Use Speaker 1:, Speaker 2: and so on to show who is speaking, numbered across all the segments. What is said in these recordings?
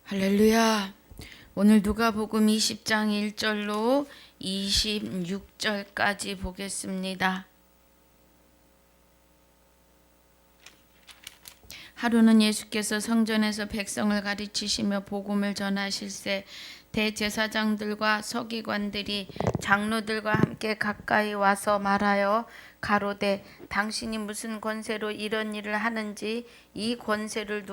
Speaker 1: 할렐루야. 오늘 누가복음 20장 1절로 26절까지 보겠습니다. 하루는 예수께서 성전에서 백성을 가르치시며 복음을 전하실새 대제사장들과 서기관들이 장로들과 함께 가까이 와서 말하여 가로되 당신이 무슨 권세로 이런 일을 하는지 이 권세를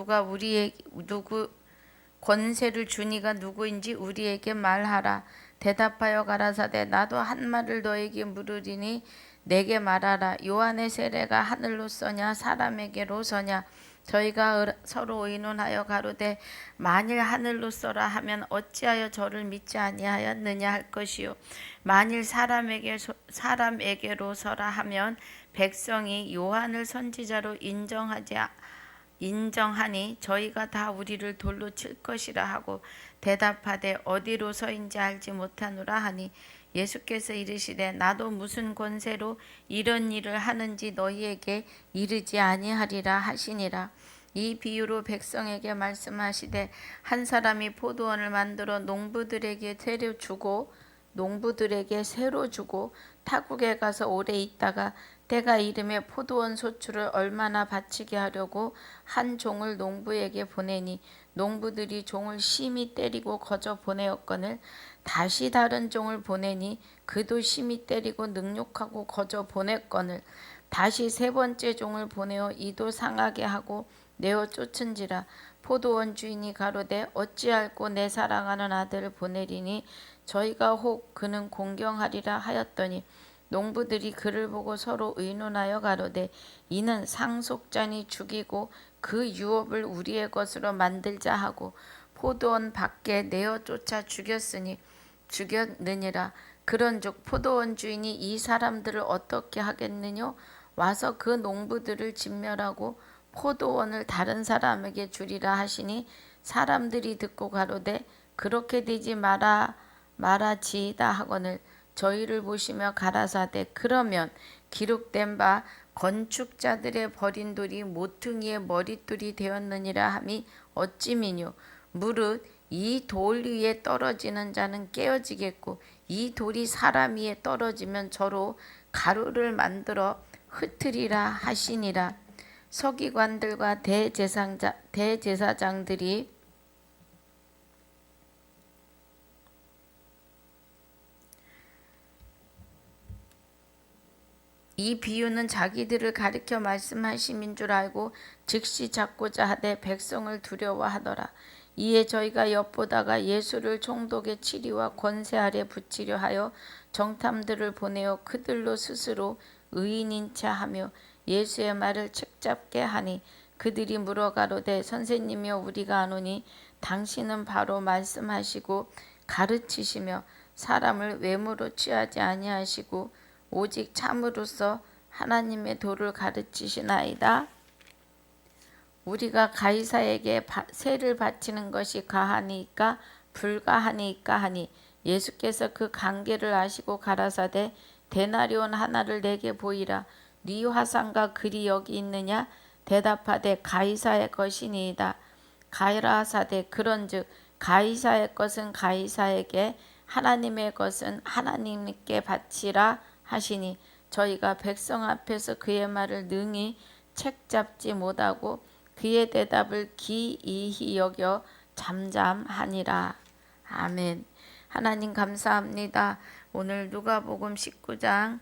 Speaker 1: 권세를 주니가 누구인지 우리에게 말하라. 대답하여 가라사대 나도 한 말을 너에게 물으리니 내게 말하라. 요한의 세례가 하늘로서냐 사람에게로서냐. 저희가 서로 의논하여 가로되 만일 하늘로서라 하면 어찌하여 저를 믿지 아니하였느냐 할 것이요 만일 사람에게로서라 하면 백성이 요한을 선지자로 인정하니 저희가 다 우리를 돌로 칠 것이라 하고 대답하되 어디로서인지 알지 못하노라 하니 예수께서 이르시되 나도 무슨 권세로 이런 일을 하는지 너희에게 이르지 아니하리라 하시니라. 이 비유로 백성에게 말씀하시되 한 사람이 포도원을 만들어 농부들에게 새로 주고 타국에 가서 오래 있다가 때가 이름에 포도원 소출을 얼마나 바치게 하려고 한 종을 농부에게 보내니 농부들이 종을 심히 때리고 거저 보내었거늘 다시 다른 종을 보내니 그도 심히 때리고 능욕하고 거저 보냈거늘 다시 세 번째 종을 보내어 이도 상하게 하고 내어 쫓은지라. 포도원 주인이 가로되 어찌할꼬 내 사랑하는 아들을 보내리니 저희가 혹 그는 공경하리라 하였더니 농부들이 그를 보고 서로 의논하여 가로되 이는 상속자니 죽이고 그 유업을 우리의 것으로 만들자 하고 포도원 밖에 내어 쫓아 죽였느니라. 그런즉 포도원 주인이 이 사람들을 어떻게 하겠느냐. 와서 그 농부들을 진멸하고 포도원을 다른 사람에게 주리라 하시니 사람들이 듣고 가로되 그렇게 되지 말아지이다 하거늘 저희를 보시며 가라사대 그러면 기록된 바 건축자들의 버린 돌이 모퉁이의 머릿돌이 되었느니라 함이 어찌미뇨. 무릇 이 돌 위에 떨어지는 자는 깨어지겠고 이 돌이 사람 위에 떨어지면 저로 가루를 만들어 흩으리라 하시니라. 서기관들과 대제사장들이 이 비유는 자기들을 가리켜 말씀하심인 줄 알고 즉시 잡고자 하되 백성을 두려워하더라. 이에 저희가 엿보다가 예수를 총독의 치리와 권세 아래 붙이려 하여 정탐들을 보내어 그들로 스스로 의인인 체 하며 예수의 말을 책잡게 하니 그들이 물어 가로되 선생님이여 우리가 아노니 당신은 바로 말씀하시고 가르치시며 사람을 외모로 취하지 아니하시고 오직 참으로서 하나님의 도를 가르치시나이다. 우리가 가이사에게 세를 바치는 것이 가하니까 불가하니까 하니 예수께서 그 관계를 아시고 가라사대 데나리온 하나를 내게 보이라. 네 화상과 글이 여기 있느냐. 대답하되 가이사의 것이니이다. 가라사대 그런즉 가이사의 것은 가이사에게 하나님의 것은 하나님께 바치라 하시니 저희가 백성 앞에서 그의 말을 능히 책잡지 못하고 그의 대답을 기이히 여겨 잠잠하니라. 아멘. 하나님 감사합니다. 오늘 누가복음 19장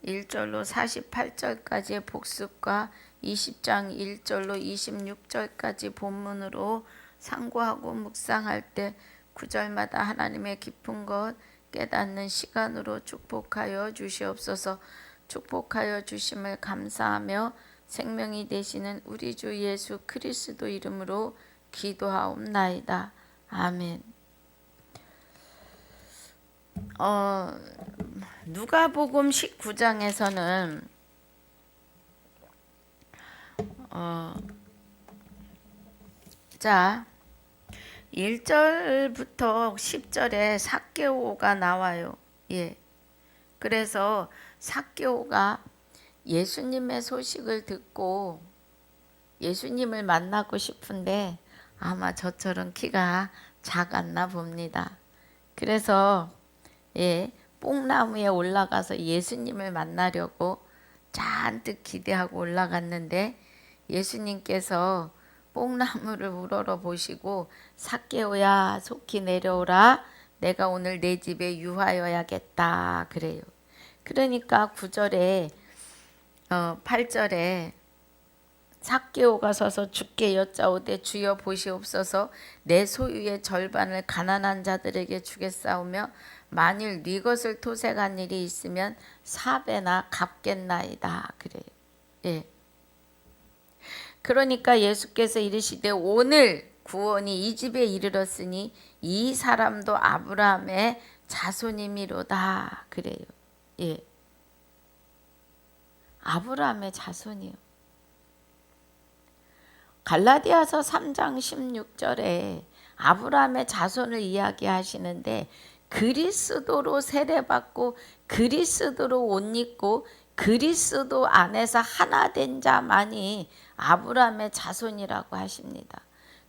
Speaker 1: 1절로 48절까지의 복습과 20장 1절로 26절까지 본문으로 상고하고 묵상할 때 9절마다 하나님의 깊은 것 깨닫는 시간으로 축복하여 주시옵소서. 축복하여 주심을 감사하며 생명이 되시는 우리 주 예수 그리스도 이름으로 기도하옵나이다. 아멘. 누가복음 19장에서는 자 1절부터 10절에 삭개오가 나와요. 예. 그래서 삭개오가 예수님의 소식을 듣고 예수님을 만나고 싶은데 아마 저처럼 키가 작았나 봅니다. 그래서 뽕나무에 올라가서 예수님을 만나려고 잔뜩 기대하고 올라갔는데 예수님께서 뽕나무를 우러러 보시고 삭개오야 속히 내려오라 내가 오늘 내 집에 유하여야겠다 그래요. 그러니까 9절에 8절에 삭개오가 서서 주께 여짜오되 주여 보시옵소서 내 소유의 절반을 가난한 자들에게 주겠사오며 만일 네 것을 토색한 일이 있으면 4배나 갚겠나이다 그래요. 예. 그러니까 예수께서 이르시되 오늘 구원이 이 집에 이르렀으니 이 사람도 아브라함의 자손이미로다 그래요. 예. 아브라함의 자손이요. 갈라디아서 3장 16절에 아브라함의 자손을 이야기하시는데 그리스도로 세례받고 그리스도로 옷 입고 그리스도 안에서 하나 된 자만이 아브라함의 자손이라고 하십니다.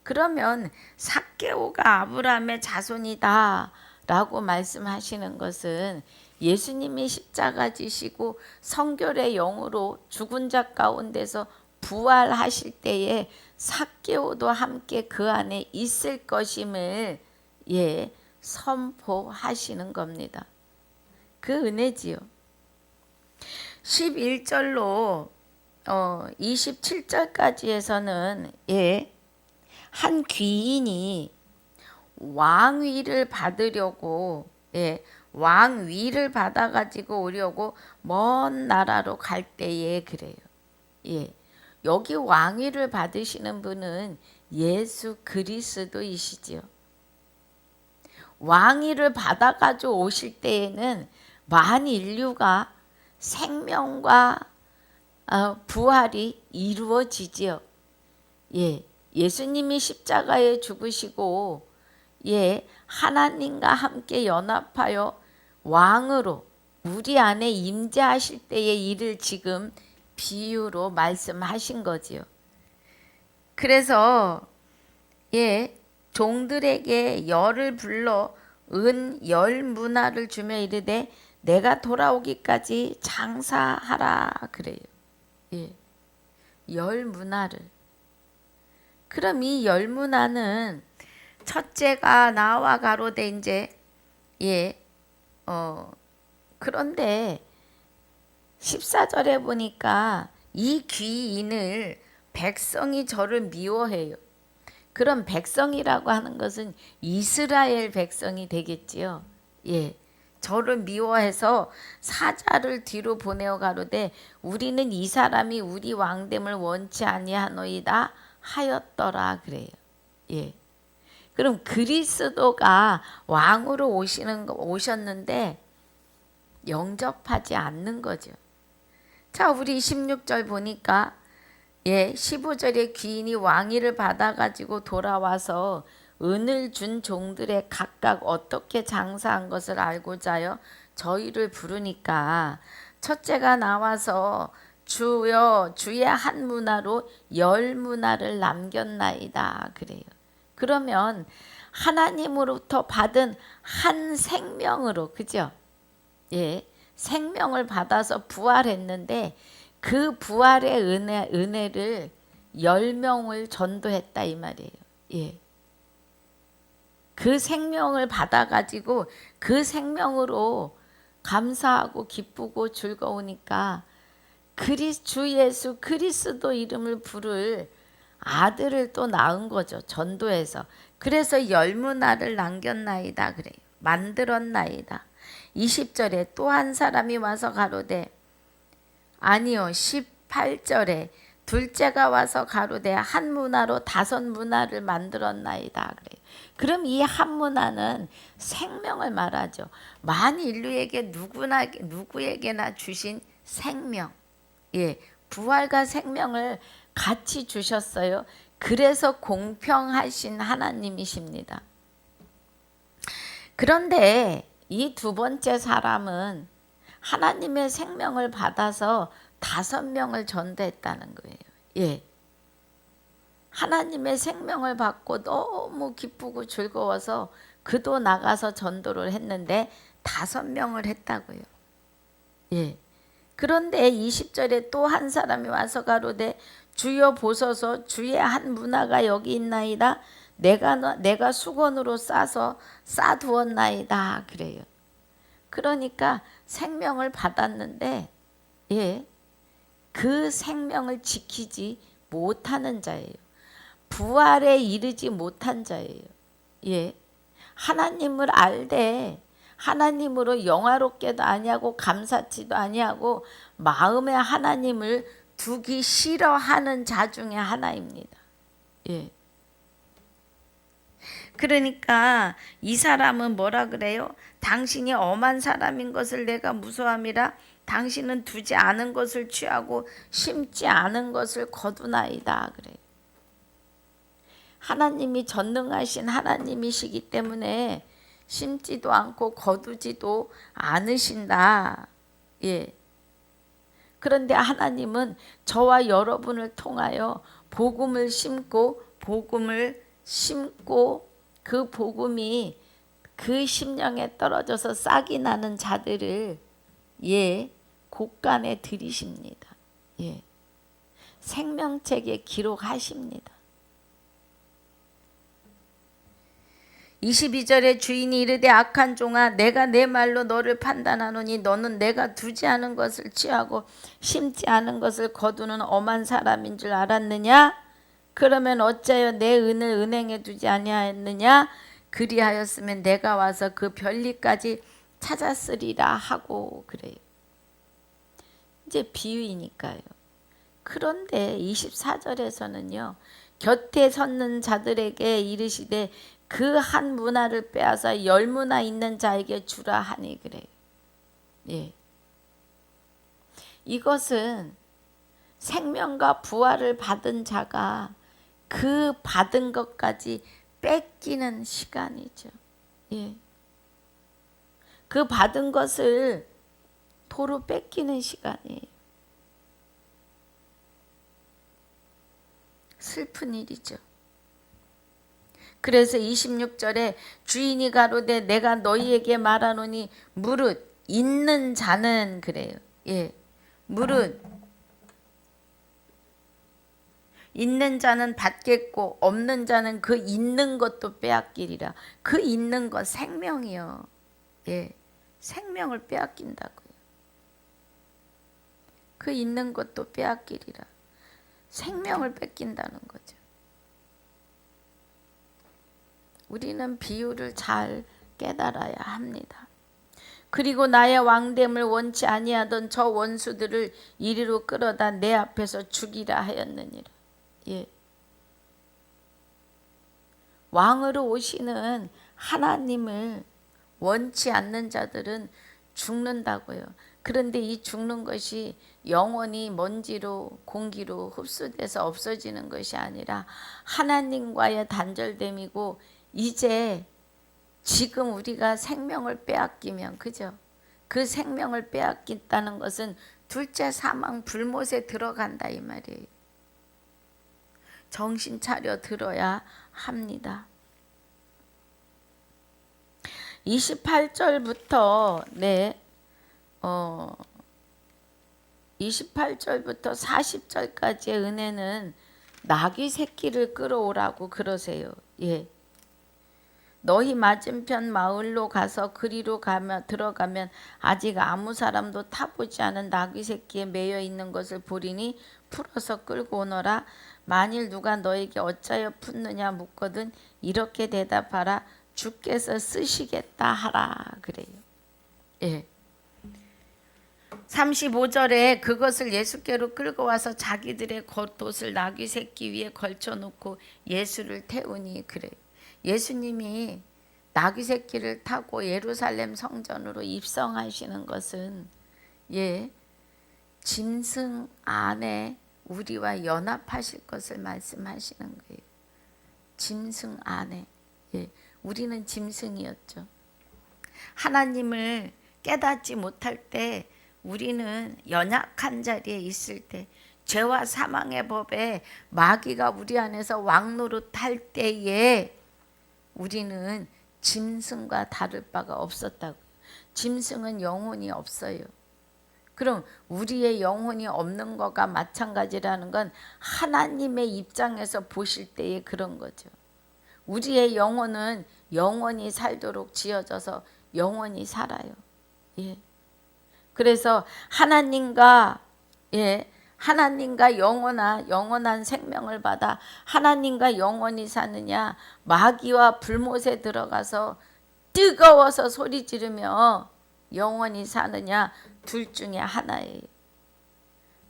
Speaker 1: 그러면 삭개오가 아브라함의 자손이다 라고 말씀하시는 것은 예수님이 십자가 지시고 성결의 영으로 죽은 자 가운데서 부활하실 때에 삭개오도 함께 그 안에 있을 것임을 선포하시는 겁니다. 그 은혜지요. 11절로 27절까지에서는 한 귀인이 왕위를 받으려고 왕위를 받아가지고 오려고 먼 나라로 갈 때에 그래요. 여기 왕위를 받으시는 분은 예수 그리스도이시지요. 왕위를 받아가지고 오실 때에는 만 인류가 생명과 부활이 이루어지지요. 예수님이 십자가에 죽으시고 하나님과 함께 연합하여 왕으로 우리 안에 임재하실 때의 일을 지금 비유로 말씀하신 거지요. 그래서 종들에게 열을 불러 은 10문화를 주며 이르되 내가 돌아오기까지 장사하라 그래요. 10문화를. 그럼 이 10문화는 첫째가 나와 가로되 이제 그런데 14절에 보니까 이 귀인을 백성이 저를 미워해요. 그럼 백성이라고 하는 것은 이스라엘 백성이 되겠지요. 저를 미워해서 사자를 뒤로 보내어 가로되 우리는 이 사람이 우리 왕됨을 원치 아니하노이다 하였더라 그래요. 그럼 그리스도가 왕으로 오셨는데 영접하지 않는 거죠. 자, 우리 16절 보니까 15절에 귀인이 왕위를 받아가지고 돌아와서 은을 준 종들의 각각 어떻게 장사한 것을 알고자 하여 저희를 부르니까 첫째가 나와서 주여 주의 한 문화로 10문화를 남겼나이다 그래요. 그러면 하나님으로부터 받은 한 생명으로 그죠? 생명을 받아서 부활했는데 그 부활의 은혜를 10명을 전도했다 이 말이에요. 그 생명을 받아가지고 그 생명으로 감사하고 기쁘고 즐거우니까 주 예수 그리스도 이름을 부를 아들을 또 낳은 거죠. 전도해서. 그래서 10문화를 남겼나이다 그래요. 만들었나이다. 20절에 또 한 사람이 와서 가로되 아니요 18절에 둘째가 와서 가로되 한 문화로 5문화를 만들었나이다 그래요. 그럼 이 한 문화는 생명을 말하죠. 만 인류에게 누구에게나 주신 생명. 부활과 생명을 같이 주셨어요. 그래서 공평하신 하나님이십니다. 그런데 이 두 번째 사람은 하나님의 생명을 받아서 5명을 전도했다는 거예요. 하나님의 생명을 받고 너무 기쁘고 즐거워서 그도 나가서 전도를 했는데 5명을 했다고요. 예. 그런데 20절에 또 한 사람이 와서 가로되 주여 보소서 주의 한 문화가 여기 있나이다. 내가 수건으로 싸서 싸두었나이다. 그래요. 그러니까 생명을 받았는데 예, 그 생명을 지키지 못하는 자예요. 부활에 이르지 못한 자예요. 예, 하나님을 알되 하나님으로 영화롭게도 아니하고 감사치도 아니하고 마음에 하나님을 두기 싫어하는 자 중에 하나입니다. 예. 그러니까 이 사람은 뭐라 그래요? 당신이 엄한 사람인 것을 내가 무서함이라. 당신은 두지 않은 것을 취하고 심지 않은 것을 거두나이다. 그래요. 하나님이 전능하신 하나님이시기 때문에 심지도 않고 거두지도 않으신다. 예. 그런데 하나님은 저와 여러분을 통하여 복음을 심고 그 복음이 그 심령에 떨어져서 싹이 나는 자들을 예, 곳간에 들이십니다. 예. 생명책에 기록하십니다. 22절에 주인이 이르되 악한 종아 내가 내 말로 너를 판단하노니 너는 내가 두지 않은 것을 취하고 심지 않은 것을 거두는 엄한 사람인 줄 알았느냐? 그러면 어찌하여 내 은을 은행에 두지 아니하였느냐? 그리하였으면 내가 와서 그 별리까지 찾았으리라 하고 그래요. 이제 비유이니까요. 그런데 24절에서는요. 곁에 섰는 자들에게 이르시되 그 한 문화를 빼앗아 10문화 있는 자에게 주라 하니 그래요. 예. 이것은 생명과 부활을 받은 자가 그 받은 것까지 뺏기는 시간이죠. 예. 그 받은 것을 도로 뺏기는 시간이에요. 슬픈 일이죠. 그래서 26절에 주인이 가로되 내가 너희에게 말하노니 무릇 있는 자는 그래요. 예. 무릇 있는 자는 받겠고 없는 자는 그 있는 것도 빼앗기리라. 그 있는 것 생명이요. 예. 생명을 빼앗긴다고요. 그 있는 것도 빼앗기리라. 생명을 뺏긴다는 거죠. 우리는 비유를 잘 깨달아야 합니다. 그리고 나의 왕됨을 원치 아니하던 저 원수들을 이리로 끌어다 내 앞에서 죽이라 하였느니라. 예. 왕으로 오시는 하나님을 원치 않는 자들은 죽는다고요. 그런데 이 죽는 것이 영원히 먼지로 공기로 흡수돼서 없어지는 것이 아니라 하나님과의 단절됨이고 이제 지금 우리가 생명을 빼앗기면 그죠? 그 생명을 빼앗긴다는 것은 둘째 사망 불못에 들어간다 이 말이에요. 정신 차려 들어야 합니다. 28절부터 28절부터 40절까지의 은혜는 나귀 새끼를 끌어오라고 그러세요. 예. 너희 맞은편 마을로 가서 그리로 들어가면 아직 아무 사람도 타보지 않은 나귀 새끼에 매여 있는 것을 보리니 풀어서 끌고 오너라. 만일 누가 너에게 어찌하여 풋느냐 묻거든 이렇게 대답하라. 주께서 쓰시겠다 하라 그래요. 예. 35절에 그것을 예수께로 끌고 와서 자기들의 겉옷을 나귀 새끼 위에 걸쳐놓고 예수를 태우니 그래요. 예수님이 나귀 새끼를 타고 예루살렘 성전으로 입성하시는 것은 예, 짐승 안에 우리와 연합하실 것을 말씀하시는 거예요. 짐승 안에. 예, 우리는 짐승이었죠. 하나님을 깨닫지 못할 때 우리는 연약한 자리에 있을 때 죄와 사망의 법에 마귀가 우리 안에서 왕노릇할 때에 우리는 짐승과 다를 바가 없었다고. 짐승은 영혼이 없어요. 그럼 우리의 영혼이 없는 것과 마찬가지라는 건 하나님의 입장에서 보실 때에 그런 거죠. 우리의 영혼은 영원히 살도록 지어져서 영원히 살아요. 예. 그래서 하나님과 영원한 생명을 받아 하나님과 영원히 사느냐, 마귀와 불못에 들어가서 뜨거워서 소리 지르며 영원히 사느냐, 둘 중에 하나예요.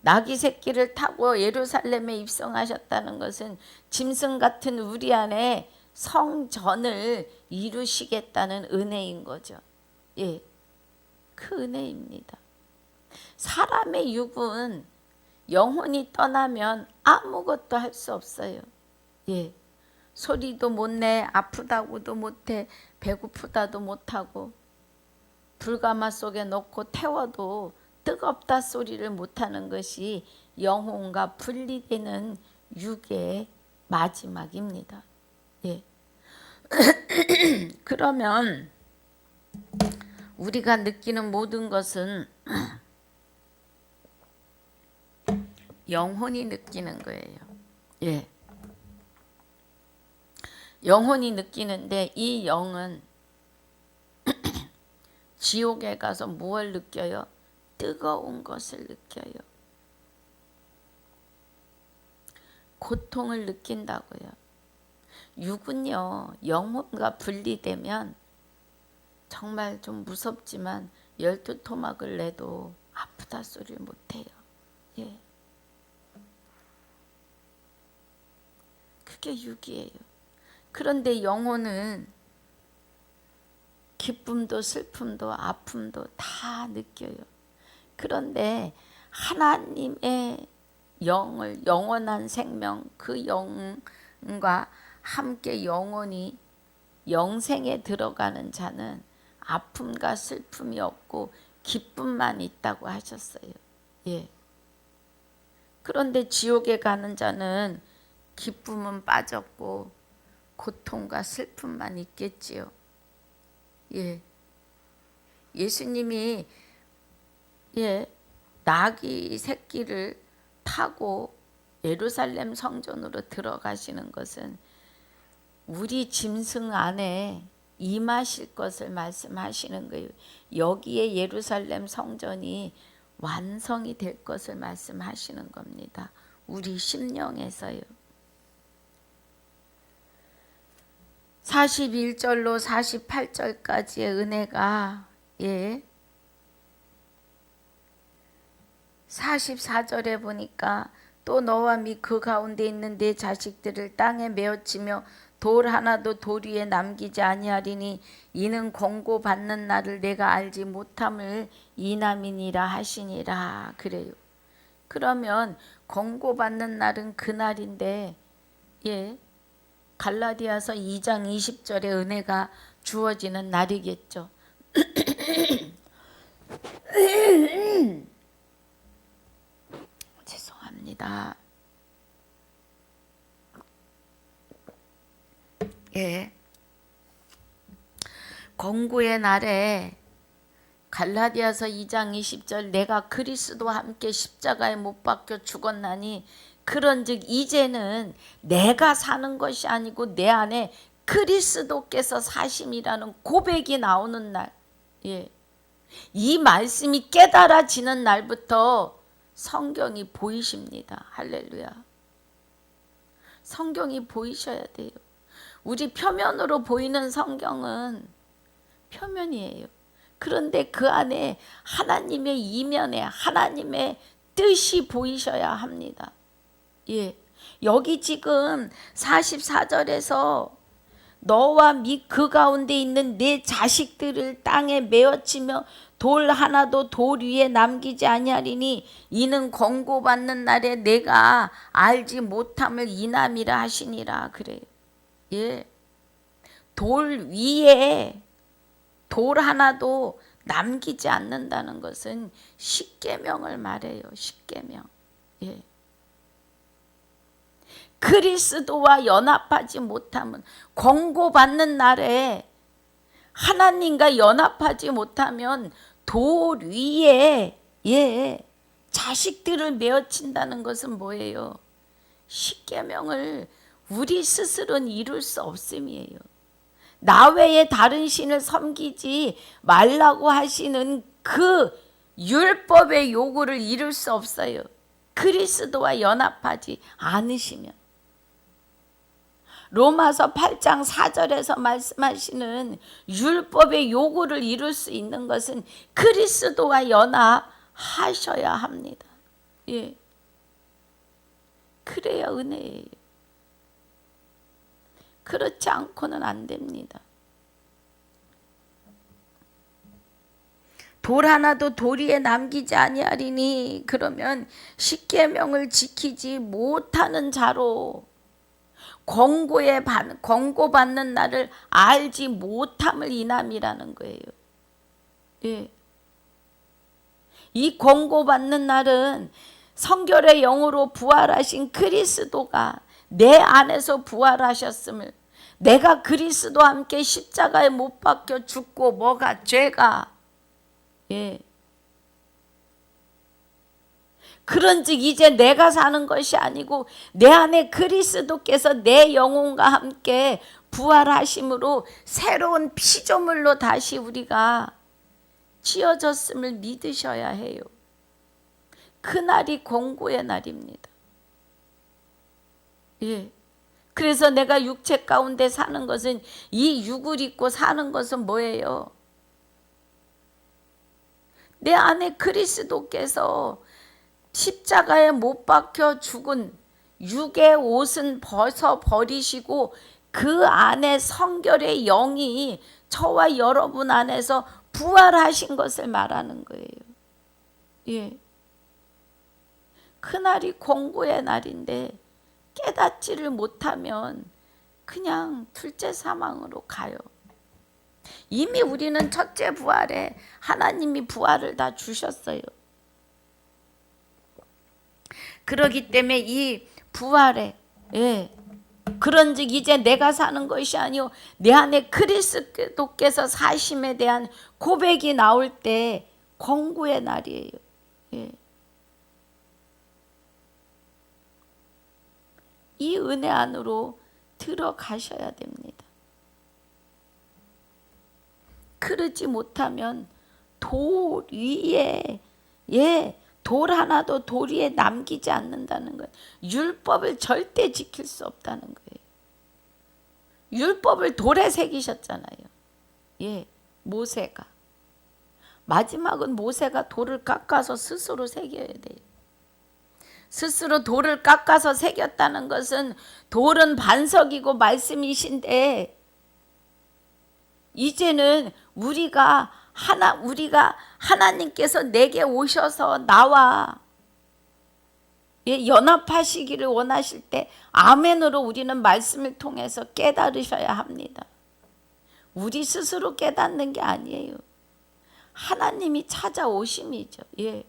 Speaker 1: 나귀 새끼를 타고 예루살렘에 입성하셨다는 것은 짐승 같은 우리 안에 성전을 이루시겠다는 은혜인 거죠. 예, 그 은혜입니다. 사람의 육은 영혼이 떠나면 아무것도 할 수 없어요. 예, 소리도 못 내, 아프다고도 못해, 배고프다도 못하고, 불가마 속에 넣고 태워도 뜨겁다 소리를 못하는 것이 영혼과 분리되는 육의 마지막입니다. 예. 그러면 우리가 느끼는 모든 것은 영혼이 느끼는 거예요. 예. 영혼이 느끼는데 이 영은 지옥에 가서 무엇을 느껴요? 뜨거운 것을 느껴요. 고통을 느낀다고요. 육은요, 영혼과 분리되면 정말 좀 무섭지만 12토막을 내도 아프다 소리를 못해요. 예. 그게 육이에요. 그런데 영혼은 기쁨도 슬픔도 아픔도 다 느껴요. 그런데 하나님의 영을, 영원한 생명, 그 영과 함께 영원히 영생에 들어가는 자는 아픔과 슬픔이 없고 기쁨만 있다고 하셨어요. 예. 그런데 지옥에 가는 자는 기쁨은 빠졌고 고통과 슬픔만 있겠지요. 예. 예수님이 나귀 새끼를 타고 예루살렘 성전으로 들어가시는 것은 우리 짐승 안에 임하실 것을 말씀하시는 거예요. 여기에 예루살렘 성전이 완성이 될 것을 말씀하시는 겁니다. 우리 심령에서요. 41절로 48절까지의 은혜가 44절에 보니까 또 너와 및 그 가운데 있는 네 자식들을 땅에 메어치며 돌 하나도 돌 위에 남기지 아니하리니 이는 권고받는 날을 내가 알지 못함을 이남이니라 하시니라. 그래요. 그러면 권고받는 날은 그날인데 갈라디아서 2장 20절의 은혜가 주어지는 날이겠죠. 죄송합니다. 권고의 날에 갈라디아서 2장 20절 내가 그리스도와 함께 십자가에 못 박혀 죽었나니 그런즉 이제는 내가 사는 것이 아니고 내 안에 그리스도께서 사심이라는 고백이 나오는 날. 이 말씀이 깨달아지는 날부터 성경이 보이십니다. 할렐루야. 성경이 보이셔야 돼요. 우리 표면으로 보이는 성경은 표면이에요. 그런데 그 안에 하나님의 이면에 하나님의 뜻이 보이셔야 합니다. 여기 지금 44절에서 너와 및 그 가운데 있는 네 자식들을 땅에 메어치며 돌 하나도 돌 위에 남기지 아니하리니 이는 권고받는 날에 내가 알지 못함을 이남이라 하시니라. 그래요. 돌 위에 돌 하나도 남기지 않는다는 것은 십계명을 말해요. 십계명. 그리스도와 연합하지 못하면, 권고받는 날에 하나님과 연합하지 못하면 돌 위에 자식들을 메어친다는 것은 뭐예요? 십계명을 우리 스스로는 이룰 수 없음이에요. 나 외에 다른 신을 섬기지 말라고 하시는 그 율법의 요구를 이룰 수 없어요. 그리스도와 연합하지 않으시면. 로마서 8장 4절에서 말씀하시는 율법의 요구를 이룰 수 있는 것은 그리스도와 연합하셔야 합니다. 예. 그래야 은혜예요. 그렇지 않고는 안 됩니다. 돌 하나도 돌 위에 남기지 아니하리니, 그러면 십계명을 지키지 못하는 자로 권고받는 날을 알지 못함을 인함이라는 거예요. 예. 이 권고받는 날은 성결의 영으로 부활하신 그리스도가 내 안에서 부활하셨음을, 내가 그리스도와 함께 십자가에 못 박혀 죽고 뭐가 죄가, 그런즉 이제 내가 사는 것이 아니고 내 안에 그리스도께서 내 영혼과 함께 부활하심으로 새로운 피조물로 다시 우리가 지어졌음을 믿으셔야 해요. 그날이 권고의 날입니다. 예. 그래서 내가 육체 가운데 사는 것은, 이 육을 입고 사는 것은 뭐예요? 내 안에 그리스도께서 십자가에 못 박혀 죽은 육의 옷은 벗어 버리시고 그 안에 성결의 영이 저와 여러분 안에서 부활하신 것을 말하는 거예요. 예. 그날이 권고의 날인데 깨닫지를 못하면 그냥 둘째 사망으로 가요. 이미 우리는 첫째 부활에 하나님이 부활을 다 주셨어요. 그러기 때문에 이 부활에, 그런즉 이제 내가 사는 것이 아니요 내 안에 그리스도께서 사심에 대한 고백이 나올 때 권고의 날이에요. 예. 이 은혜 안으로 들어가셔야 됩니다. 그러지 못하면 돌 위에, 돌 하나도 돌 위에 남기지 않는다는 거예요. 율법을 절대 지킬 수 없다는 거예요. 율법을 돌에 새기셨잖아요. 예, 모세가. 마지막은 모세가 돌을 깎아서 스스로 새겨야 돼요. 스스로 돌을 깎아서 새겼다는 것은, 돌은 반석이고 말씀이신데 이제는 우리가 하나님께서 내게 오셔서 나와 연합하시기를 원하실 때 아멘으로 우리는 말씀을 통해서 깨달으셔야 합니다. 우리 스스로 깨닫는 게 아니에요. 하나님이 찾아오심이죠. 예.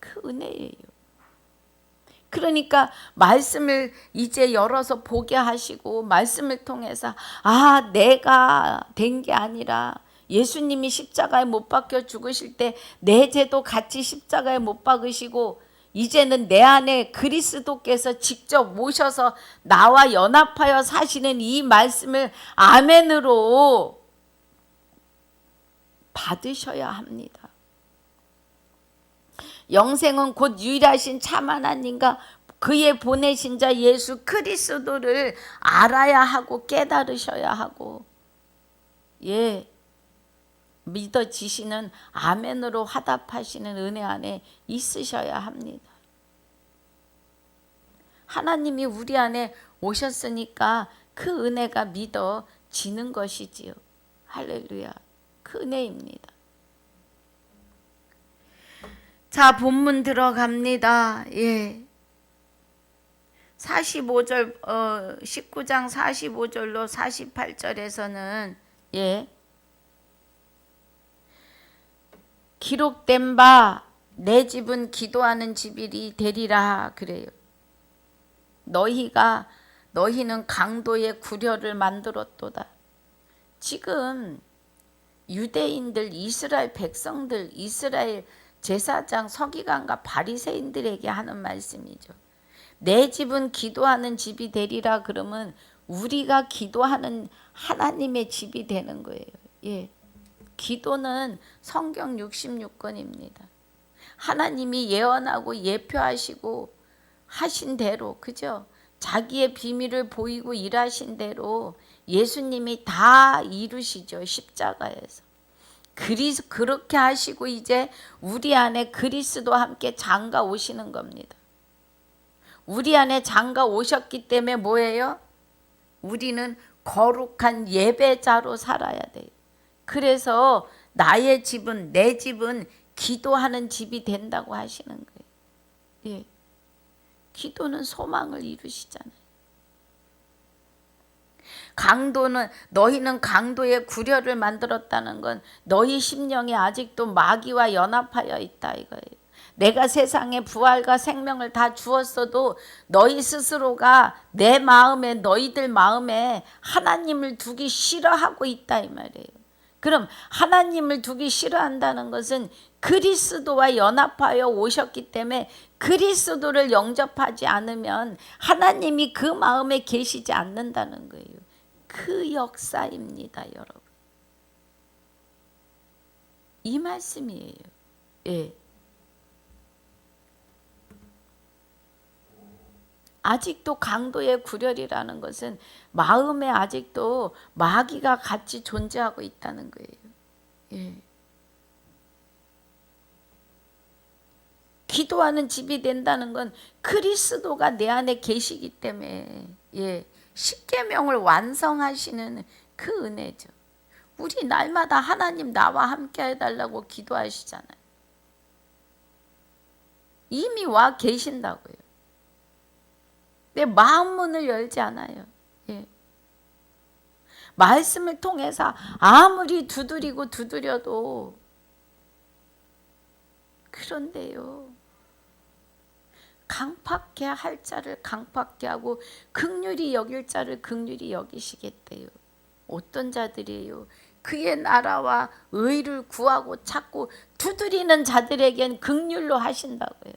Speaker 1: 그 은혜예요. 그러니까 말씀을 이제 열어서 보게 하시고, 말씀을 통해서 내가 된 게 아니라 예수님이 십자가에 못 박혀 죽으실 때 내 죄도 같이 십자가에 못 박으시고, 이제는 내 안에 그리스도께서 직접 오셔서 나와 연합하여 사시는 이 말씀을 아멘으로 받으셔야 합니다. 영생은 곧 유일하신 참 하나님과 그의 보내신 자 예수 그리스도를 알아야 하고 깨달으셔야 하고, 믿어지시는 아멘으로 화답하시는 은혜 안에 있으셔야 합니다. 하나님이 우리 안에 오셨으니까 그 은혜가 믿어지는 것이지요. 할렐루야. 그 은혜입니다. 자, 본문 들어갑니다. 45절, 19장 45절로 48절에서는 기록된 바 내 집은 기도하는 집이 되리라 그래요. 너희는 강도의 구려를 만들었도다. 지금 유대인들, 이스라엘 백성들, 이스라엘 제사장, 서기관과 바리새인들에게 하는 말씀이죠. 내 집은 기도하는 집이 되리라 그러면 우리가 기도하는 하나님의 집이 되는 거예요. 예. 기도는 성경 66권입니다. 하나님이 예언하고 예표하시고 하신 대로, 그죠? 자기의 비밀을 보이고 일하신 대로 예수님이 다 이루시죠. 십자가에서. 그렇게 하시고 이제 우리 안에 그리스도와 함께 장가 오시는 겁니다. 우리 안에 장가 오셨기 때문에 뭐예요? 우리는 거룩한 예배자로 살아야 돼요. 그래서 나의 집은, 내 집은 기도하는 집이 된다고 하시는 거예요. 예. 기도는 소망을 이루시잖아요. 너희는 강도의 구려를 만들었다는 건 너희 심령이 아직도 마귀와 연합하여 있다 이거예요. 내가 세상에 부활과 생명을 다 주었어도 너희 스스로가 내 마음에, 너희들 마음에 하나님을 두기 싫어하고 있다 이 말이에요. 그럼 하나님을 두기 싫어한다는 것은 그리스도와 연합하여 오셨기 때문에 그리스도를 영접하지 않으면 하나님이 그 마음에 계시지 않는다는 거예요. 그 역사입니다, 여러분. 이 말씀이에요. 예. 아직도 강도의 구렬이라는 것은 마음에 아직도 마귀가 같이 존재하고 있다는 거예요. 예. 기도하는 집이 된다는 건 그리스도가 내 안에 계시기 때문에, 예, 십계명을 완성하시는 그 은혜죠. 우리 날마다 하나님 나와 함께 해달라고 기도하시잖아요. 이미 와 계신다고요. 내 마음 문을 열지 않아요. 예. 말씀을 통해서 아무리 두드려도 그런데요. 강팍해 할 자를 강팍해 하고 긍휼히 여길 자를 긍휼히 여기시겠대요. 어떤 자들이에요? 그의 나라와 의를 구하고 찾고 두드리는 자들에겐 긍휼로 하신다고요.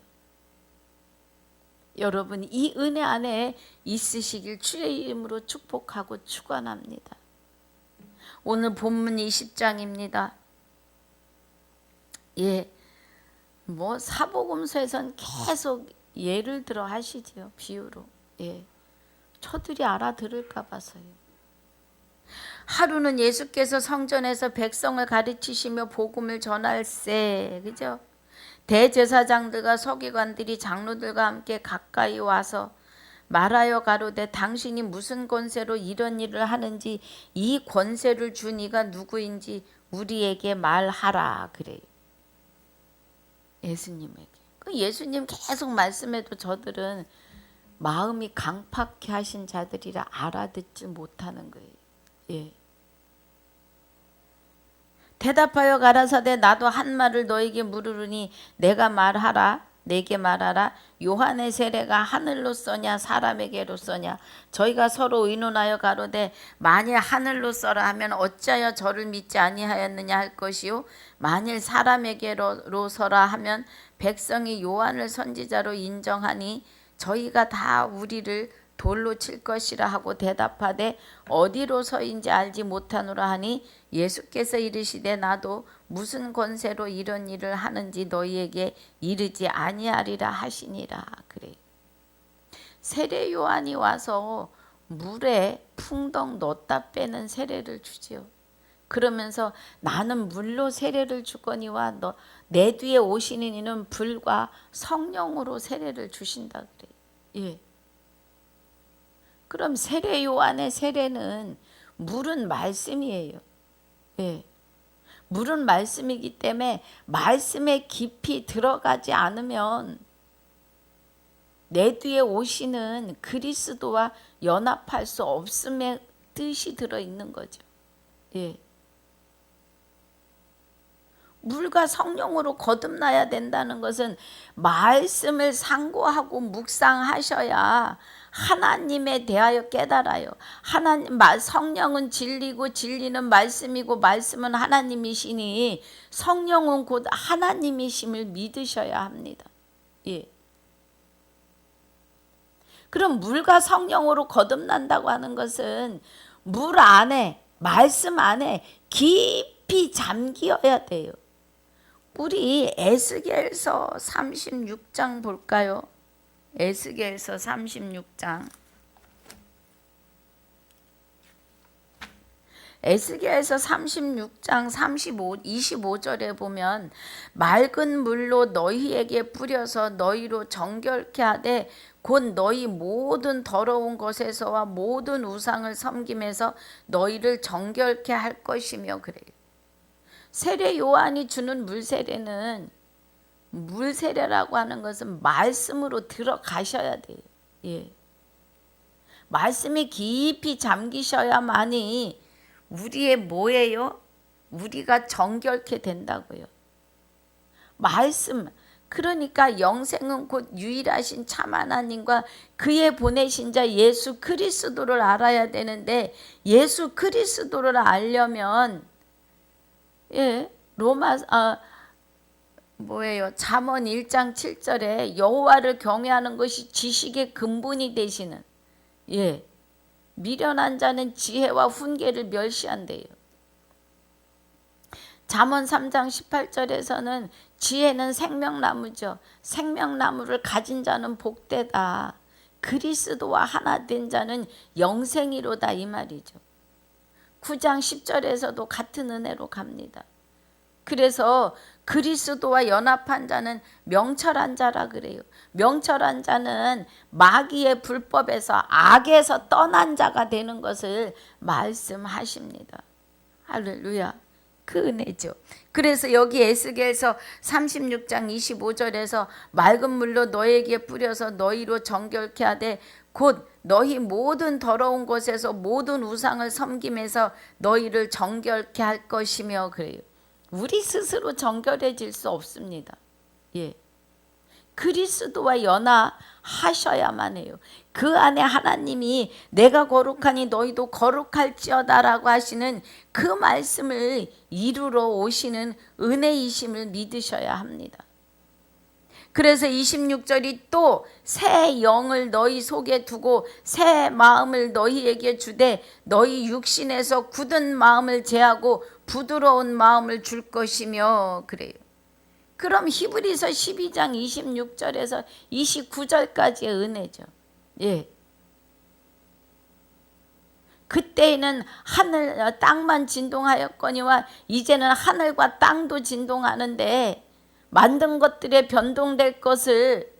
Speaker 1: 여러분 이 은혜 안에 있으시길 주의 이름으로 축복하고 축원합니다. 오늘 본문 20장입니다. 예, 뭐 사복음서에선 계속 예를 들어 하시지요. 비유로. 예, 저들이 알아들을까 봐서요. 하루는 예수께서 성전에서 백성을 가르치시며 복음을 전할세, 그죠? 대제사장들과 서기관들이 장로들과 함께 가까이 와서 말하여 가로되 당신이 무슨 권세로 이런 일을 하는지 이 권세를 준 이가 누구인지 우리에게 말하라 그래요. 예수님에게. 예수님 계속 말씀해도 저들은 마음이 강팍해 하신 자들이라 알아듣지 못하는 거예요. 예. 대답하여 가라사대 나도 한 말을 너에게 물으르니 내가 말하라 내게 말하라. 요한의 세례가 하늘로서냐 사람에게로서냐. 저희가 서로 의논하여 가로되 만일 하늘로서라 하면 어찌하여 저를 믿지 아니하였느냐 할 것이요 만일 사람에게로서라 하면 백성이 요한을 선지자로 인정하니 저희가 다 우리를 돌로 칠 것이라 하고 대답하되 어디로서인지 알지 못하노라 하니 예수께서 이르시되 나도 무슨 권세로 이런 일을 하는지 너희에게 이르지 아니하리라 하시니라. 그래. 세례 요한이 와서 물에 풍덩 넣었다 빼는 세례를 주지요. 그러면서 나는 물로 세례를 주거니와 내 뒤에 오시는 이는 불과 성령으로 세례를 주신다 그래. 예. 그럼 세례 요한의 세례는 물은 말씀이에요. 예. 물은 말씀이기 때문에 말씀에 깊이 들어가지 않으면 내 뒤에 오시는 그리스도와 연합할 수 없음의 뜻이 들어있는 거죠. 예. 물과 성령으로 거듭나야 된다는 것은 말씀을 상고하고 묵상하셔야 하나님에 대하여 깨달아요. 성령은 진리고 진리는 말씀이고 말씀은 하나님이시니 성령은 곧 하나님이심을 믿으셔야 합니다. 예. 그럼 물과 성령으로 거듭난다고 하는 것은 물 안에, 말씀 안에 깊이 잠기어야 돼요. 우리 에스겔서 36장 볼까요? 에스겔서 36장. 에스겔서 36장 25절에 보면 맑은 물로 너희에게 뿌려서 너희로 정결케 하되 곧 너희 모든 더러운 것에서와 모든 우상을 섬김에서 너희를 정결케 할 것이며 그래요. 세례 요한이 주는 물세례는 물세례라고 하는 것은 말씀으로 들어가셔야 돼요. 예. 말씀이 깊이 잠기셔야만이 우리의 뭐예요? 우리가 정결케 된다고요. 말씀, 그러니까 영생은 곧 유일하신 참 하나님과 그의 보내신 자 예수 그리스도를 알아야 되는데 예수 그리스도를 알려면 잠언 1장 7절에 여호와를 경외하는 것이 지식의 근본이 되시는 미련한 자는 지혜와 훈계를 멸시한대요. 잠언 3장 18절에서는 지혜는 생명나무죠. 생명나무를 가진 자는 복되다. 그리스도와 하나 된 자는 영생이로다 이 말이죠. 9장 10절에서도 같은 은혜로 갑니다. 그래서 그리스도와 연합한 자는 명철한 자라 그래요. 명철한 자는 마귀의 불법에서 악에서 떠난 자가 되는 것을 말씀하십니다. 할렐루야. 그 은혜죠. 그래서 여기 에스겔서 36장 25절에서 맑은 물로 너에게 뿌려서 너희로 정결케 하되 곧 너희 모든 더러운 곳에서 모든 우상을 섬김에서 너희를 정결케 할 것이며 그래요. 우리 스스로 정결해질 수 없습니다. 그리스도와 연합하셔야만 해요. 그 안에 하나님이 내가 거룩하니 너희도 거룩할지어다라고 하시는 그 말씀을 이루러 오시는 은혜이심을 믿으셔야 합니다. 그래서 26절이 또 새 영을 너희 속에 두고 새 마음을 너희에게 주되 너희 육신에서 굳은 마음을 제하고 부드러운 마음을 줄 것이며 그래요. 그럼 히브리서 12장 26절에서 29절까지의 은혜죠. 그때에는 하늘 땅만 진동하였거니와 이제는 하늘과 땅도 진동하는데 만든 것들에 변동될 것을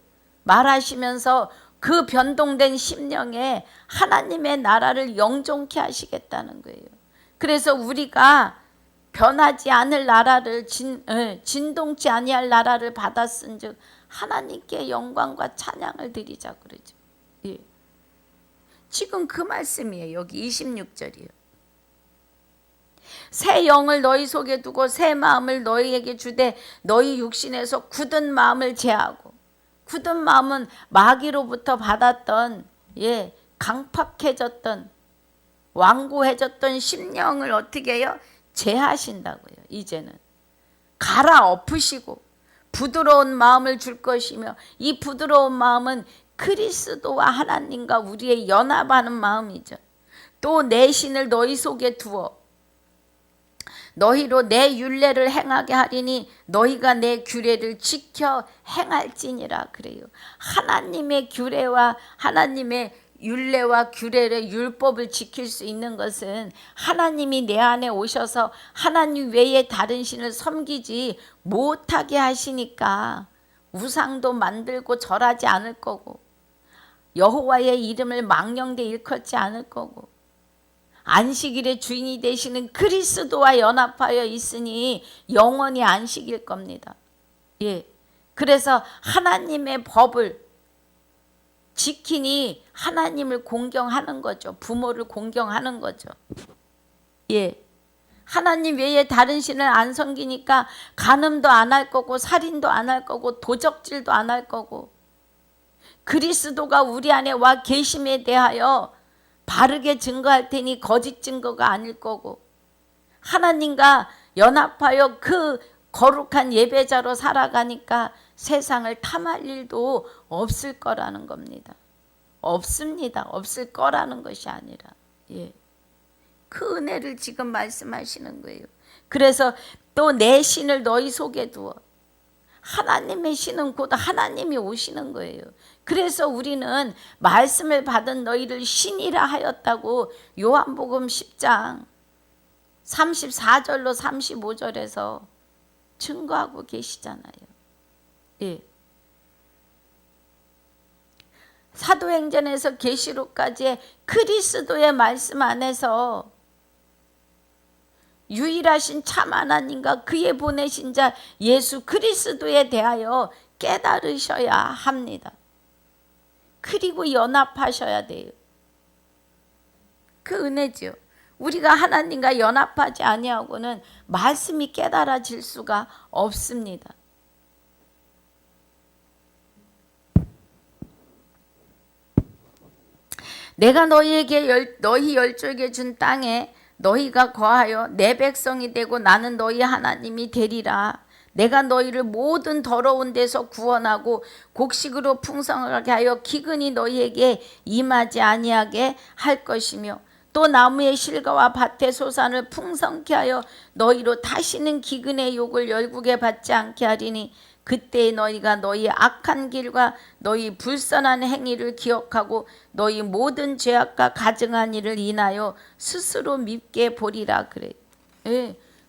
Speaker 1: 말하시면서 그 변동된 심령에 하나님의 나라를 영존케 하시겠다는 거예요. 그래서 우리가 변하지 않을 나라를 진동치 아니할 나라를 받았은즉 하나님께 영광과 찬양을 드리자 그러죠. 지금 그 말씀이에요. 여기 26절이에요. 새 영을 너희 속에 두고 새 마음을 너희에게 주되 너희 육신에서 굳은 마음을 제하고 굳은 마음은 마귀로부터 받았던 강팍해졌던 완고해졌던 심령을 어떻게 해요? 제하신다고요. 이제는 갈아엎으시고 부드러운 마음을 줄 것이며 이 부드러운 마음은 그리스도와 하나님과 우리의 연합하는 마음이죠. 또 내 신을 너희 속에 두어 너희로 내 율례를 행하게 하리니 너희가 내 규례를 지켜 행할지니라 그래요. 하나님의 규례와 하나님의 율례와 규례를 율법을 지킬 수 있는 것은 하나님이 내 안에 오셔서 하나님 외에 다른 신을 섬기지 못하게 하시니까 우상도 만들고 절하지 않을 거고 여호와의 이름을 망령되 일컫지 않을 거고 안식일의 주인이 되시는 그리스도와 연합하여 있으니 영원히 안식일 겁니다. 그래서 하나님의 법을 지키니 하나님을 공경하는 거죠. 부모를 공경하는 거죠. 하나님 외에 다른 신을 안 섬기니까 간음도 안 할 거고 살인도 안 할 거고 도적질도 안 할 거고 그리스도가 우리 안에 와 계심에 대하여 바르게 증거할 테니 거짓 증거가 아닐 거고 하나님과 연합하여 그 거룩한 예배자로 살아가니까 세상을 탐할 일도 없을 거라는 겁니다. 없습니다. 없을 거라는 것이 아니라 그 은혜를 지금 말씀하시는 거예요. 그래서 또 내 신을 너희 속에 두어. 하나님의 신은 곧 하나님이 오시는 거예요. 그래서 우리는 말씀을 받은 너희를 신이라 하였다고 요한복음 10장 34절로 35절에서 증거하고 계시잖아요. 사도행전에서 계시록까지의 그리스도의 말씀 안에서 유일하신 참 하나님과 그의 보내신 자 예수 그리스도에 대하여 깨달으셔야 합니다. 그리고 연합하셔야 돼요. 그 은혜죠. 우리가 하나님과 연합하지 아니하고는 말씀이 깨달아질 수가 없습니다. 내가 너희에게 너희 열조에게 준 땅에 너희가 거하여 내 백성이 되고 나는 너희 하나님이 되리라. 내가 너희를 모든 더러운 데서 구원하고 곡식으로 풍성하게 하여 기근이 너희에게 임하지 아니하게 할 것이며 또 나무의 실과와 밭의 소산을 풍성케 하여 너희로 다시는 기근의 욕을 열국에 받지 않게 하리니 그때 너희가 너희 악한 길과 너희 불선한 행위를 기억하고 너희 모든 죄악과 가증한 일을 인하여 스스로 밉게 보리라 그래.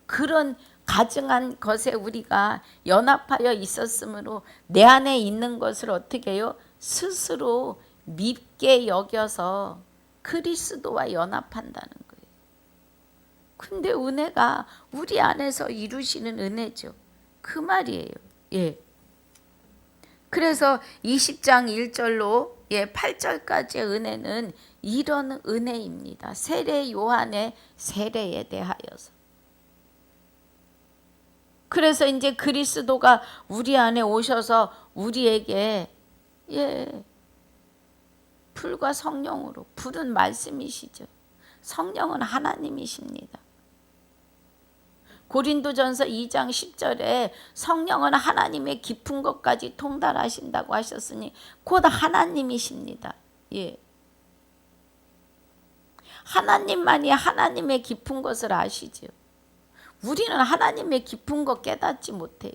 Speaker 1: 그런 가증한 것에 우리가 연합하여 있었으므로 내 안에 있는 것을 어떻게 해요? 스스로 밉게 여겨서 그리스도와 연합한다는 거예요. 근데 은혜가 우리 안에서 이루시는 은혜죠. 그 말이에요. 그래서 20장 1절로 8절까지의 은혜는 이런 은혜입니다. 세례 요한의 세례에 대하여서. 그래서 이제 그리스도가 우리 안에 오셔서 우리에게 불과 성령으로, 불은 말씀이시죠. 성령은 하나님이십니다. 고린도전서 2장 10절에 성령은 하나님의 깊은 것까지 통달하신다고 하셨으니 곧 하나님이십니다. 하나님만이 하나님의 깊은 것을 아시죠. 우리는 하나님의 깊은 것 깨닫지 못해요.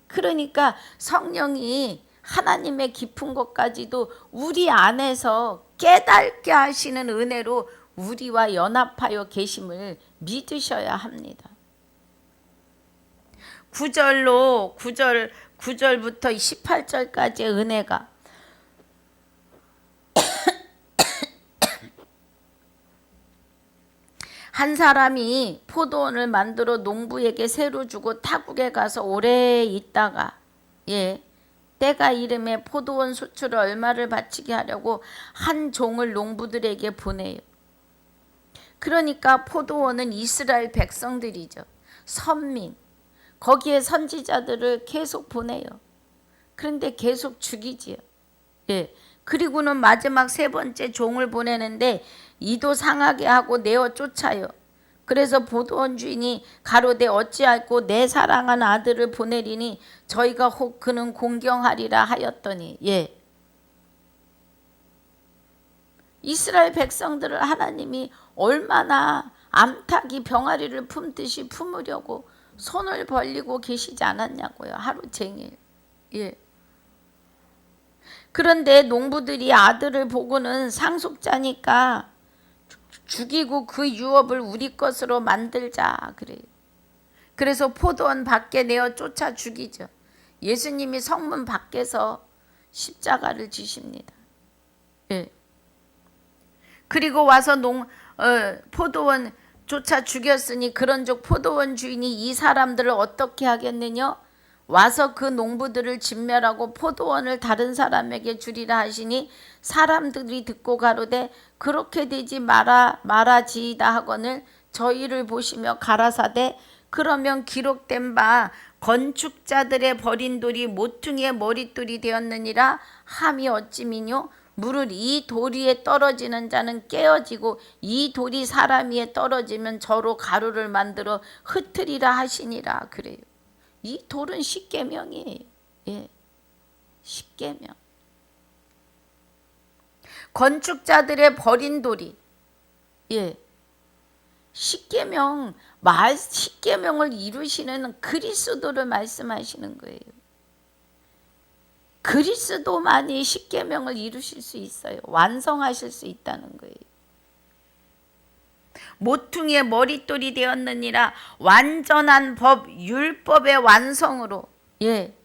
Speaker 1: 그러니까 성령이 하나님의 깊은 것까지도 우리 안에서 깨닫게 하시는 은혜로 우리와 연합하여 계심을 믿으셔야 합니다. 9절부터 18절까지의 은혜가 한 사람이 포도원을 만들어 농부에게 새로 주고 타국에 가서 오래 있다가 때가 이름에 포도원 소출을 얼마를 바치게 하려고 한 종을 농부들에게 보내요. 그러니까 포도원은 이스라엘 백성들이죠. 선민. 거기에 선지자들을 계속 보내요. 그런데 계속 죽이지요. 그리고는 마지막 세 번째 종을 보내는데 이도 상하게 하고 내어 쫓아요. 그래서 포도원 주인이 가로되 어찌할꼬 내 사랑한 아들을 보내리니 저희가 혹 그는 공경하리라 하였더니 이스라엘 백성들을 하나님이 얼마나 암탉이 병아리를 품듯이 품으려고 손을 벌리고 계시지 않았냐고요. 하루 종일. 그런데 농부들이 아들을 보고는 상속자니까 죽이고 그 유업을 우리 것으로 만들자 그래요. 그래서 포도원 밖에 내어 쫓아 죽이죠. 예수님이 성문 밖에서 십자가를 지십니다. 그리고 와서 포도원 쫓아 죽였으니 그런즉 포도원 주인이 이 사람들을 어떻게 하겠느냐? 와서 그 농부들을 진멸하고 포도원을 다른 사람에게 주리라 하시니 사람들이 듣고 가로되 그렇게 되지 말아지이다 하거늘 저희를 보시며 가라사대 그러면 기록된 바 건축자들의 버린 돌이 모퉁이의 머릿돌이 되었느니라 함이 어찌 미뇨. 무릇 이 돌 위에 떨어지는 자는 깨어지고 이 돌이 사람 위에 떨어지면 저로 가루를 만들어 흩으리라 하시니라. 그래요. 이 돌은 십계명이에요. 예, 십계명. 건축자들의 버린 돌이, 예, 십계명, 십계명을 이루시는 그리스도를 말씀하시는 거예요. 그리스도만이 십계명을 이루실 수 있어요. 완성하실 수 있다는 거예요. 모퉁이의 머릿돌이 되었느니라. 완전한 법, 율법의 완성으로, 예,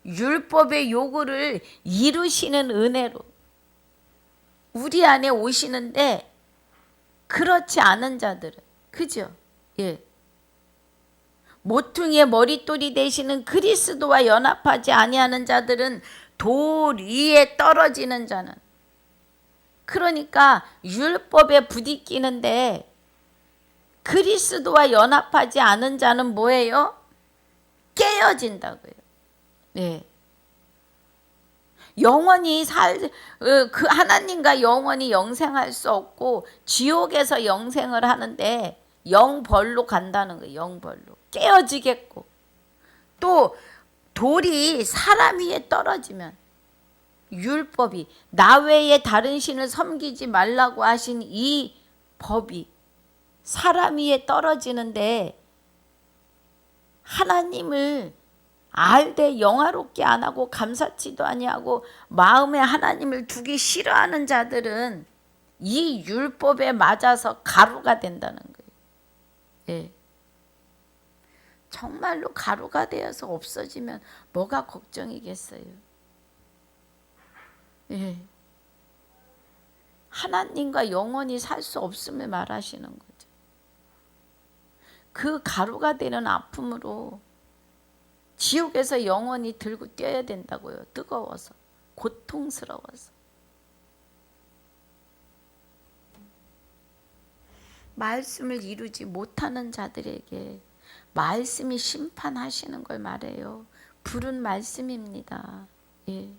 Speaker 1: 율법의 요구를 이루시는 은혜로 우리 안에 오시는데, 그렇지 않은 자들은, 그죠? 예. 모퉁이의 머릿돌이 되시는 그리스도와 연합하지 아니하는 자들은 돌 위에 떨어지는 자는, 그러니까 율법에 부딪히는데 그리스도와 연합하지 않은 자는 뭐예요? 깨어진다고요. 네. 영원히 그 하나님과 영원히 영생할 수 없고 지옥에서 영생을 하는데 영벌로 간다는 거예요. 영벌로 깨어지겠고, 또 돌이 사람 위에 떨어지면, 율법이 나 외에 다른 신을 섬기지 말라고 하신 이 법이 사람 위에 떨어지는데 하나님을 알되 영화롭게 안 하고 감사치도 아니하고 마음에 하나님을 두기 싫어하는 자들은 이 율법에 맞아서 가루가 된다는 거예요. 예. 정말로 가루가 되어서 없어지면 뭐가 걱정이겠어요. 예. 하나님과 영원히 살 수 없음을 말하시는 거죠. 그 가루가 되는 아픔으로 지옥에서 영원히 들고 뛰어야 된다고요. 뜨거워서, 고통스러워서. 말씀을 이루지 못하는 자들에게 말씀이 심판하시는 걸 말해요. 불은 말씀입니다. 예.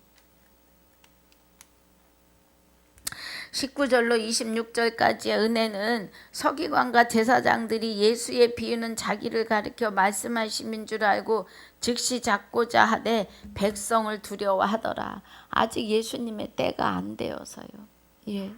Speaker 1: 19절로 26절까지의 은혜는 서기관과 제사장들이 예수의 비유는 자기를 가리켜 말씀하심인 줄 알고 즉시 잡고자 하되 백성을 두려워하더라. 아직 예수님의 때가 안 되어서요. 예.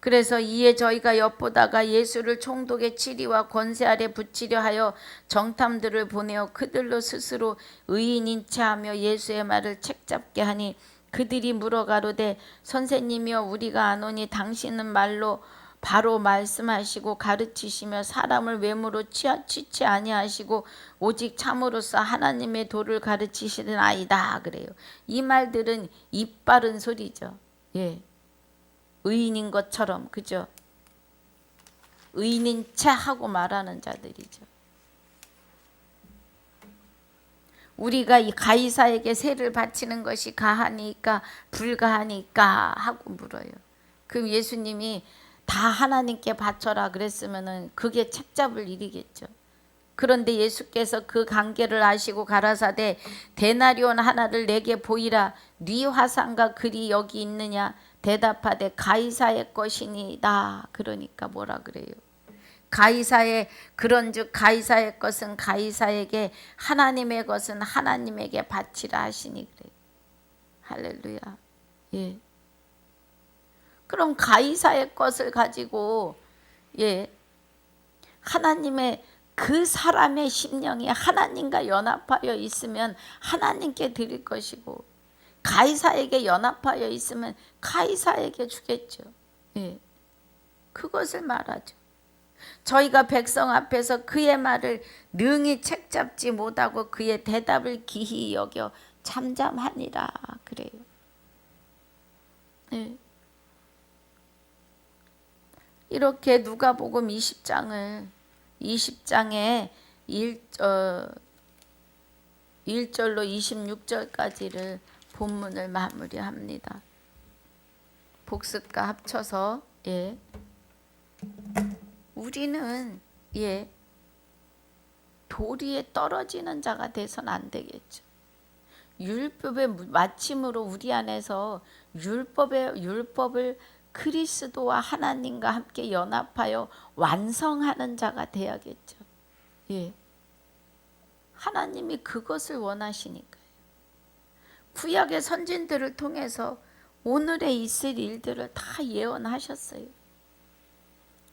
Speaker 1: 그래서 이에 저희가 엿보다가 예수를 총독의 치리와 권세 아래 붙이려 하여 정탐들을 보내어 그들로 스스로 의인인 체하며 예수의 말을 책잡게 하니, 그들이 물어가로되 선생님이여 우리가 아노니 당신은 말로 바로 말씀하시고 가르치시며 사람을 외모로 취치 아니하시고 오직 참으로서 하나님의 도를 가르치시는 아이다. 그래요. 이 말들은 입 바른 소리죠. 예. 의인인 것처럼, 그죠? 의인인 채 하고 말하는 자들이죠. 우리가 이 가이사에게 세를 바치는 것이 가하니까 불가하니까 하고 물어요. 그럼 예수님이 다 하나님께 바쳐라 그랬으면은 그게 책잡을 일이겠죠. 그런데 예수께서 그 관계를 아시고 가라사대 데나리온 하나를 내게 보이라. 네 화상과 글이 여기 있느냐. 대답하되 가이사의 것이니이다. 그러니까 뭐라 그래요? 가이사의 그런즉 가이사의 것은 가이사에게, 하나님의 것은 하나님에게 바치라 하시니 그래요. 할렐루야. 예. 그럼 가이사의 것을 가지고, 예, 하나님의 그 사람의 심령이 하나님과 연합하여 있으면 하나님께 드릴 것이고, 가이사에게 연합하여 있으면 가이사에게 주겠죠. 예. 그것을 말하죠. 저희가 백성 앞에서 그의 말을 능히 책잡지 못하고 그의 대답을 기히 여겨 잠잠하니라. 그래요. 예. 이렇게 누가복음 20장에 1절로 26절까지를 본문을 마무리합니다. 복습과 합쳐서 우리는 도리에 떨어지는 자가 돼서는 안 되겠죠. 율법의 마침으로 우리 안에서 율법을 그리스도와 하나님과 함께 연합하여 완성하는 자가 되어야겠죠. 하나님이 그것을 원하시니까요. 구약의 선진들을 통해서 오늘에 있을 일들을 다 예언하셨어요.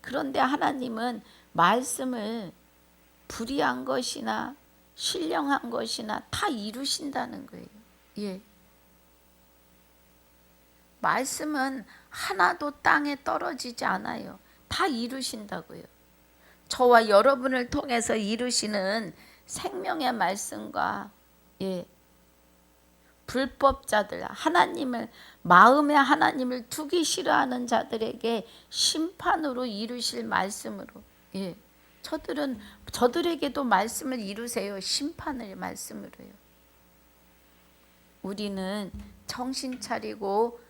Speaker 1: 그런데 하나님은 말씀을 불의한 것이나 신령한 것이나 다 이루신다는 거예요. 말씀은 하나도 땅에 떨어지지 않아요. 다 이루신다고요. 저와 여러분을 통해서 이루시는 생명의 말씀과 불법자들, 마음에 하나님을 두기 싫어하는 자들에게 심판으로 이루실 말씀으로, 저들에게도 말씀을 이루세요. 심판을 말씀으로요. 우리는 정신 차리고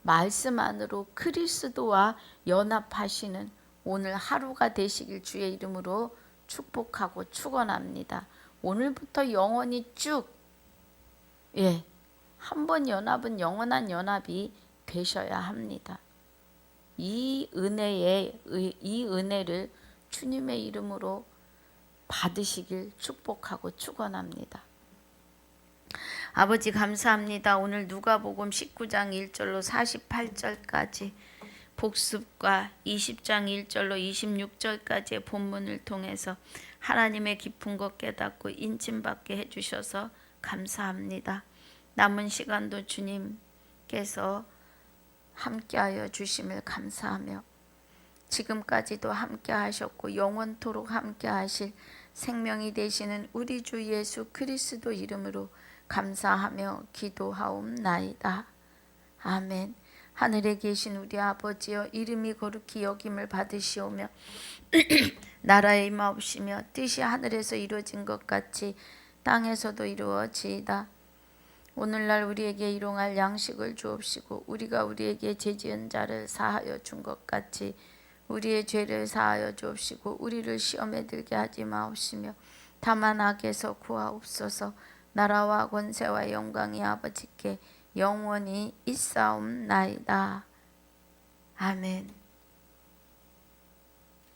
Speaker 1: 말씀 안으로 그리스도와 연합하시는 오늘 하루가 되시길 주의 이름으로 축복하고 축원합니다. 오늘부터 영원히 쭉 한 번 연합은 영원한 연합이 되셔야 합니다. 이 은혜를 주님의 이름으로 받으시길 축복하고 축원합니다. 아버지 감사합니다. 오늘 누가복음 19장 1절로 48절까지 복습과 20장 1절로 26절까지의 본문을 통해서 하나님의 깊은 것 깨닫고 인침받게 해주셔서 감사합니다. 남은 시간도 주님께서 함께하여 주심을 감사하며 지금까지도 함께하셨고 영원토록 함께하실 생명이 되시는 우리 주 예수 그리스도 이름으로 감사하며 기도하옵나이다. 아멘. 하늘에 계신 우리 아버지여 이름이 거룩히 여김을 받으시오며 나라의 임하옵시며 뜻이 하늘에서 이루어진 것 같이 땅에서도 이루어지이다. 오늘날 우리에게 일용할 양식을 주옵시고 우리가 우리에게 죄지은 자를 사하여 준 것 같이 우리의 죄를 사하여 주옵시고 우리를 시험에 들게 하지 마옵시며 다만 악에서 구하옵소서. 나라와 권세와 영광이 아버지께 영원히 있사옵나이다. 아멘.